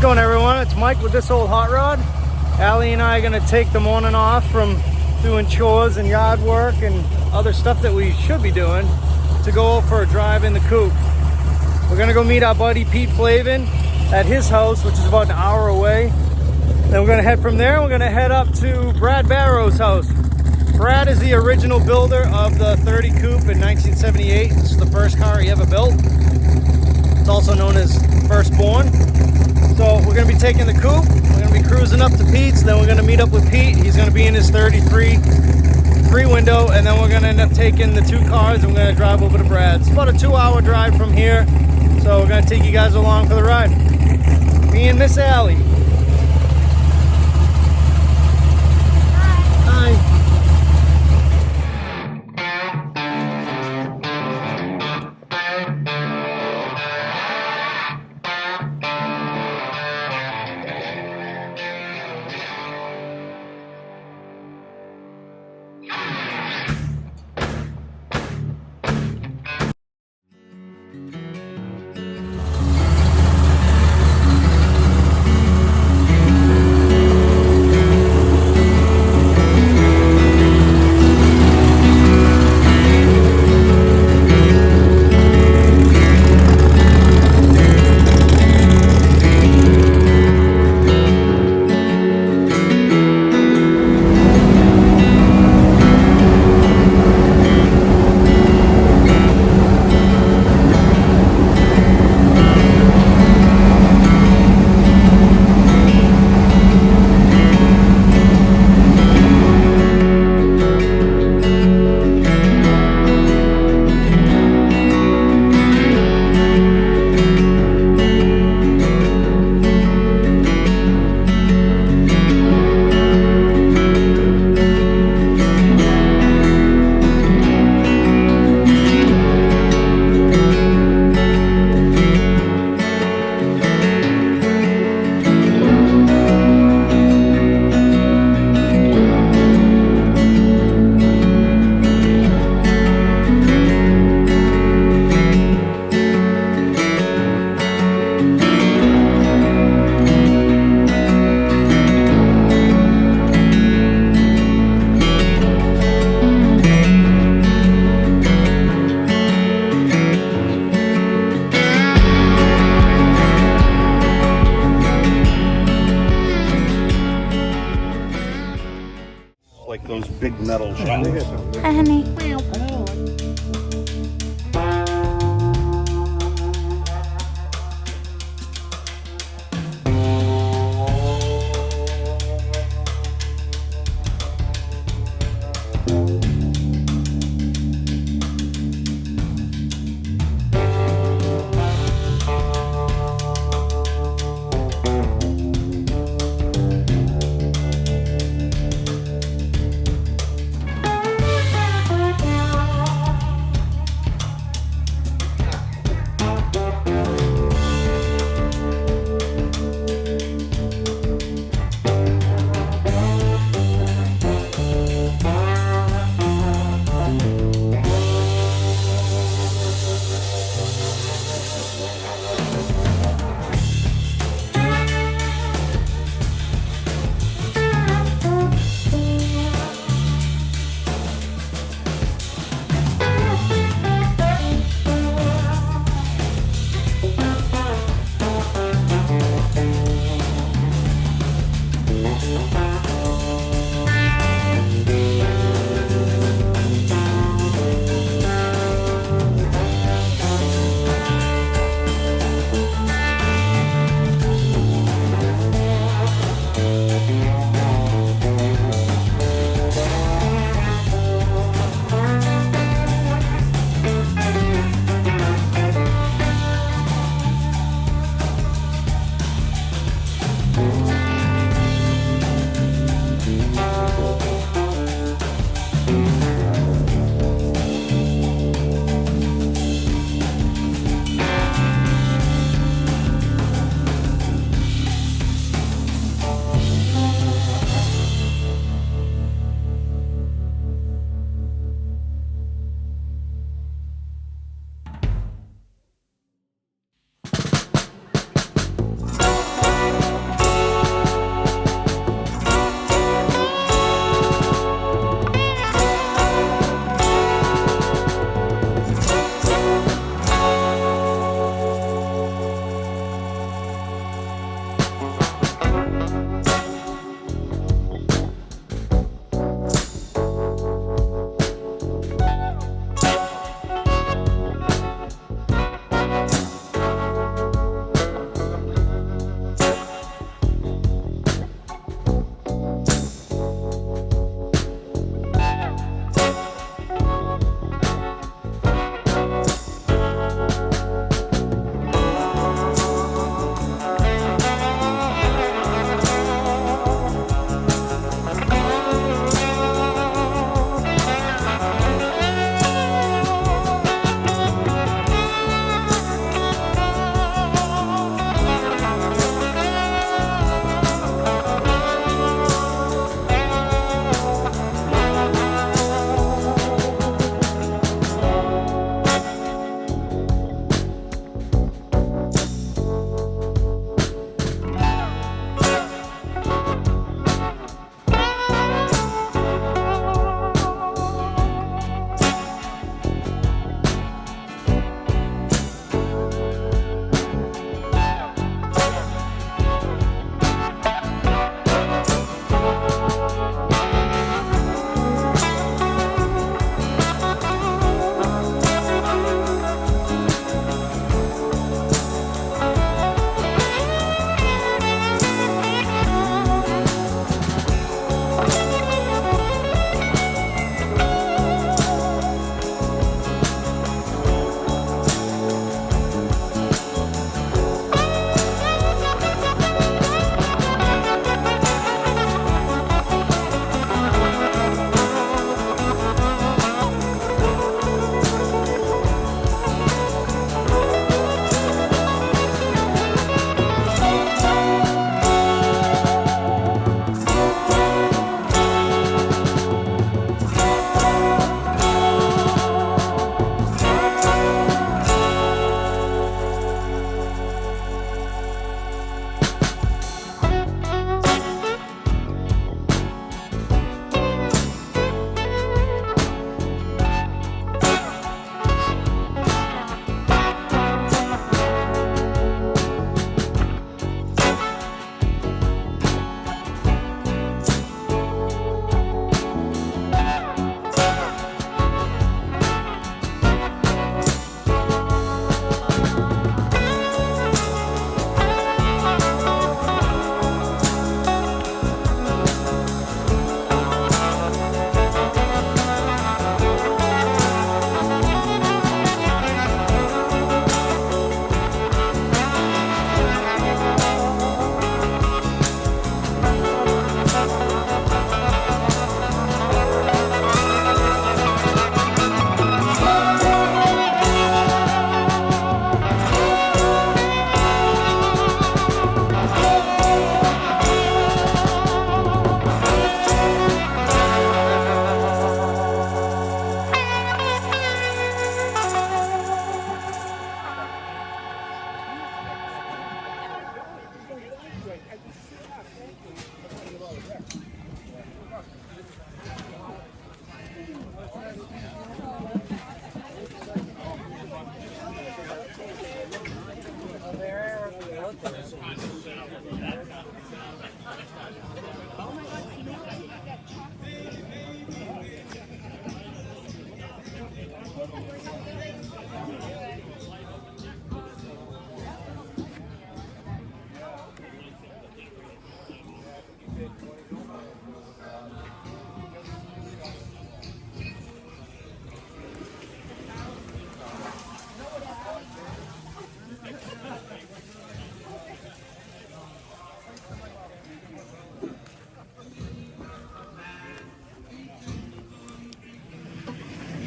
going, everyone? It's Mike with This Old Hot Rod. Allie and I are going to take the morning off from doing chores and yard work and other stuff that we should be doing to go for a drive in the coupe. We're going to go meet our buddy Pete Flaven at his house, which is about an hour away. Then we're going to head from there. We're going to head up to Brad Barrows' house. Brad is the original builder of the 30 Coupe in 1978. This is the first car he ever built. It's also known as Firstborn. So we're going to be taking the coupe, we're going to be cruising up to Pete's, then we're going to meet up with Pete. He's going to be in his 33 window, and then we're going to end up taking the two cars and we're going to drive over to Brad's. It's about a 2-hour drive from here, so we're going to take you guys along for the ride. Me and Miss Allie. Hi. Like those big metal shocks. Hi, honey.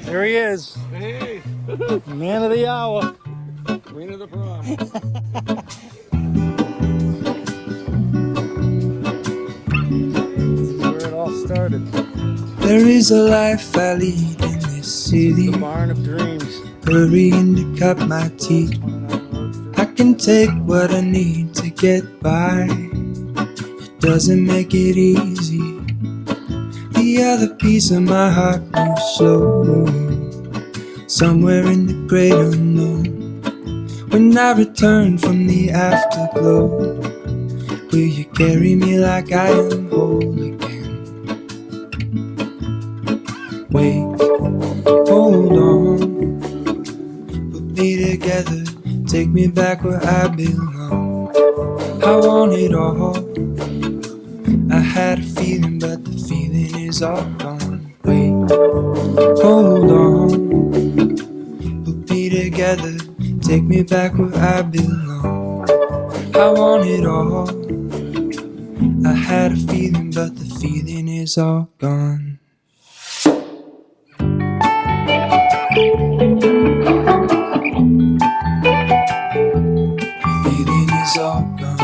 There he is. Hey, Man of the hour. queen of the prom. This is where it all started. There is a life I lead in this city, The barn of dreams. hurrying to cut my teeth. I can take what I need to get by. It doesn't make it easy. The other piece of my heart moves slow, somewhere in the great unknown. When I return from the afterglow, will you carry me like I am whole again? Wait, hold on, put me together, take me back where I belong. I want it all. I had a feeling, but the feeling is all gone. Wait, hold on, put me together, take me back where I belong. I want it all. I had a feeling, but the feeling is all gone. Feeling is all gone.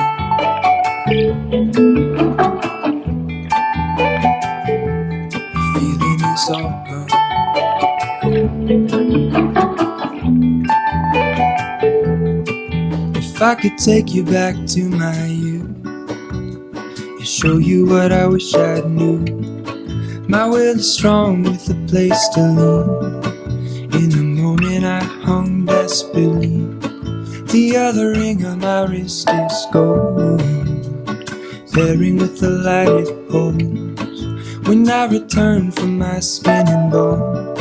Feeling is all gone. If I could take you back to my youth and show you what I wish I knew, my will is strong with a place to lean. In the moment I hung desperately, the other ring on my wrist is gold, pairing with the light it holds. When I return from my skin and bones,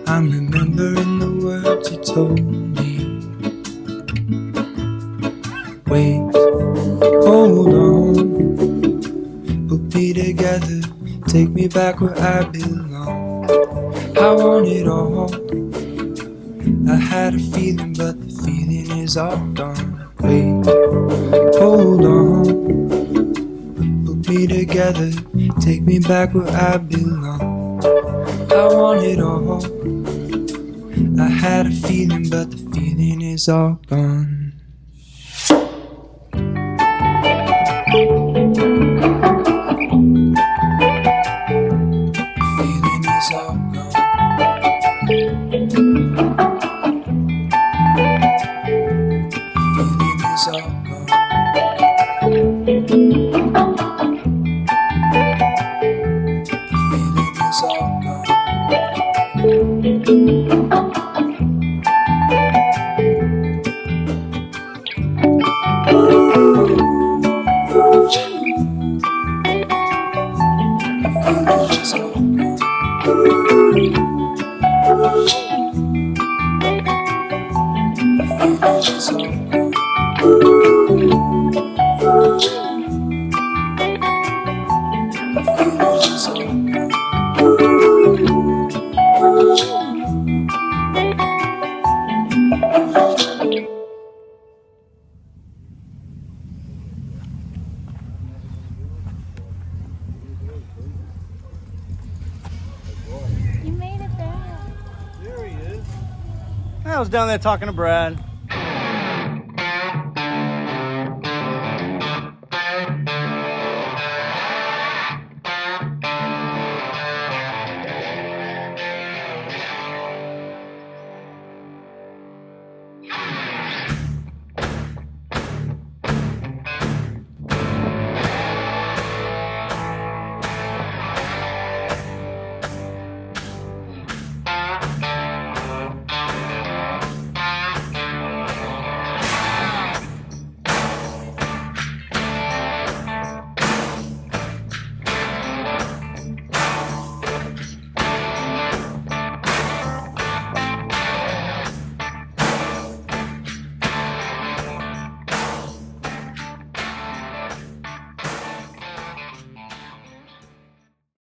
I'm remembering the words you told me. Wait, hold on, put me together, take me back where I belong. I want it all. I had a feeling, but the feeling is all gone. Wait, hold on, put me together, take me back where I belong. I want it all. I had a feeling, but the feeling is all gone. Feeling is all gone. Feeling is all gone. Feeling is all gone. You made it there. I was down there talking to Brad.